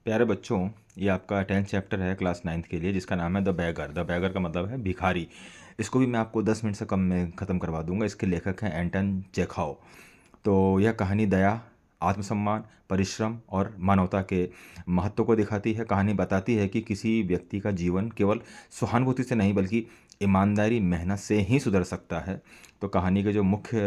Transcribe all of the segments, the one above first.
प्यारे बच्चों, ये आपका 10th चैप्टर है क्लास 9th के लिए, जिसका नाम है द बैगर। द बैगर का मतलब है भिखारी। इसको भी मैं आपको 10 मिनट से कम में ख़त्म करवा दूंगा। इसके लेखक हैं एंटन चेखव। तो यह कहानी दया, आत्मसम्मान, परिश्रम और मानवता के महत्व को दिखाती है। कहानी बताती है कि किसी व्यक्ति का जीवन केवल सहानुभूति से नहीं बल्कि ईमानदारी, मेहनत से ही सुधर सकता है। तो कहानी के जो मुख्य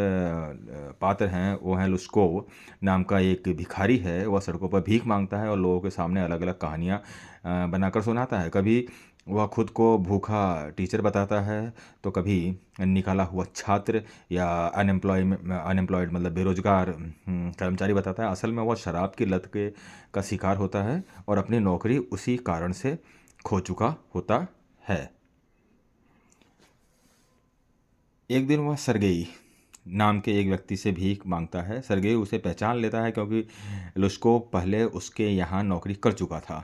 पात्र हैं वो हैं लुस्कोव नाम का एक भिखारी है। वह सड़कों पर भीख मांगता है और लोगों के सामने अलग अलग कहानियाँ बनाकर सुनाता है। कभी वह खुद को भूखा टीचर बताता है, तो कभी निकाला हुआ छात्र या अनएम्प्लॉयड मतलब बेरोजगार कर्मचारी बताता है। असल में वह शराब की लत के का शिकार होता है और अपनी नौकरी उसी कारण से खो चुका होता है। एक दिन वह सरगेई नाम के एक व्यक्ति से भीख मांगता है। सरगेई उसे पहचान लेता है क्योंकि लुश्को पहले उसके यहाँ नौकरी कर चुका था।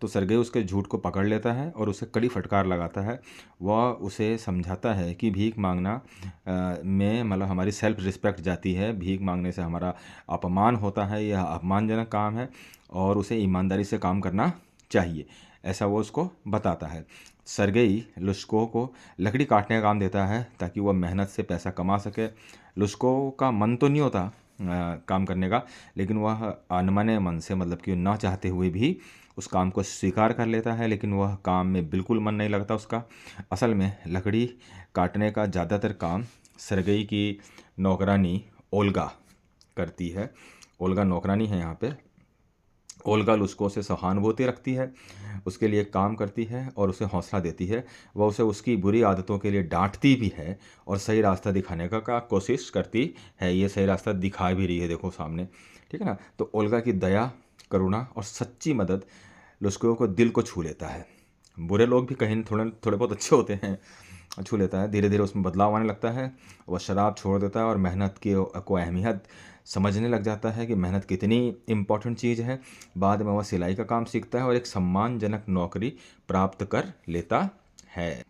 तो सरगेई उसके झूठ को पकड़ लेता है और उसे कड़ी फटकार लगाता है। वह उसे समझाता है कि भीख मांगना में मतलब हमारी सेल्फ रिस्पेक्ट जाती है। भीख मांगने से हमारा अपमान होता है, यह अपमानजनक काम है और उसे ईमानदारी से काम करना चाहिए, ऐसा वो उसको बताता है। सरगेई लुश्को को लकड़ी काटने का काम देता है ताकि वह मेहनत से पैसा कमा सके। लुश्को का मन तो नहीं होता काम करने का, लेकिन वह अनमने मन से मतलब कि ना चाहते हुए भी उस काम को स्वीकार कर लेता है। लेकिन वह काम में बिल्कुल मन नहीं लगता उसका। असल में लकड़ी काटने का ज़्यादातर काम सरगेई की नौकरानी ओल्गा करती है। ओल्गा नौकरानी है यहाँ पे। ओल्गा लुस्को से सहानुभूति रखती है, उसके लिए काम करती है और उसे हौसला देती है। वह उसे उसकी बुरी आदतों के लिए डांटती भी है और सही रास्ता दिखाने का कोशिश करती है। ये सही रास्ता दिखा भी रही है, देखो सामने, ठीक है ना। तो ओल्गा की दया, करुणा और सच्ची मदद लुस्को को दिल को छू लेता है। बुरे लोग भी कहीं थोड़े थोड़े बहुत अच्छे होते हैं, छू लेता है। धीरे धीरे उसमें बदलाव आने लगता है। वह शराब छोड़ देता है और मेहनत की को अहमियत समझने लग जाता है कि मेहनत कितनी इम्पोर्टेंट चीज़ है। बाद में वह सिलाई का काम सीखता है और एक सम्मानजनक नौकरी प्राप्त कर लेता है।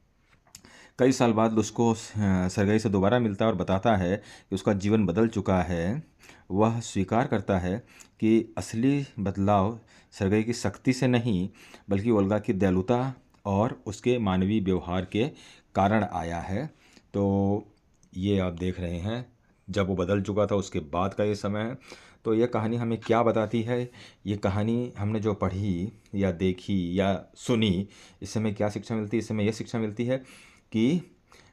कई साल बाद उसको सरगई से दोबारा मिलता है और बताता है कि उसका जीवन बदल चुका है। वह स्वीकार करता है कि असली बदलाव सरगई की सख्ती से नहीं बल्कि ओल्गा की दयालुता और उसके मानवीय व्यवहार के कारण आया है। तो ये आप देख रहे हैं, जब वो बदल चुका था उसके बाद का ये समय है। तो ये कहानी हमें क्या बताती है? ये कहानी हमने जो पढ़ी या देखी या सुनी, इससे हमें क्या शिक्षा मिलती है? इससे हमें यह शिक्षा मिलती है कि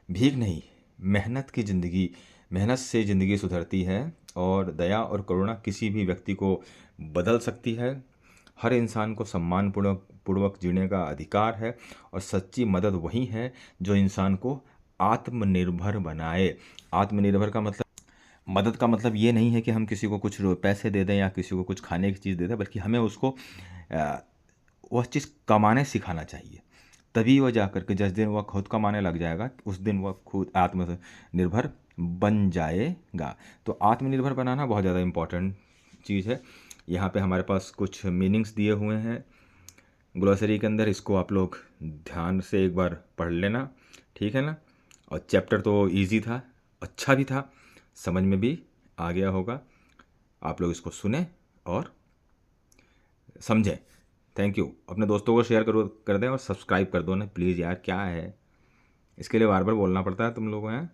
भीख नहीं, मेहनत की ज़िंदगी, मेहनत से ज़िंदगी सुधरती है और दया और करुणा किसी भी व्यक्ति को बदल सकती है। हर इंसान को सम्मानपूर्वक जीने का अधिकार है और सच्ची मदद वही है जो इंसान को आत्मनिर्भर बनाए। आत्मनिर्भर का मतलब, मदद का मतलब ये नहीं है कि हम किसी को कुछ पैसे दे दें या किसी को कुछ खाने की चीज़ दे दें, बल्कि हमें उसको वह चीज़ कमाने सिखाना चाहिए। तभी वह जाकर के जिस दिन वह खुद कमाने लग जाएगा, उस दिन वह खुद आत्मनिर्भर बन जाएगा। तो आत्मनिर्भर बनाना बहुत ज़्यादा इम्पोर्टेंट चीज़ है। यहाँ पे हमारे पास कुछ मीनिंग्स दिए हुए हैं ग्लोसरी के अंदर, इसको आप लोग ध्यान से एक बार पढ़ लेना, ठीक है ना। और चैप्टर तो इजी था, अच्छा भी था, समझ में भी आ गया होगा। आप लोग इसको सुने और समझें। Thank you. अपने दोस्तों को शेयर कर दें और सब्सक्राइब कर दो ना प्लीज़ यार, क्या है इसके लिए बार बार बोलना पड़ता है तुम लोगों हैं।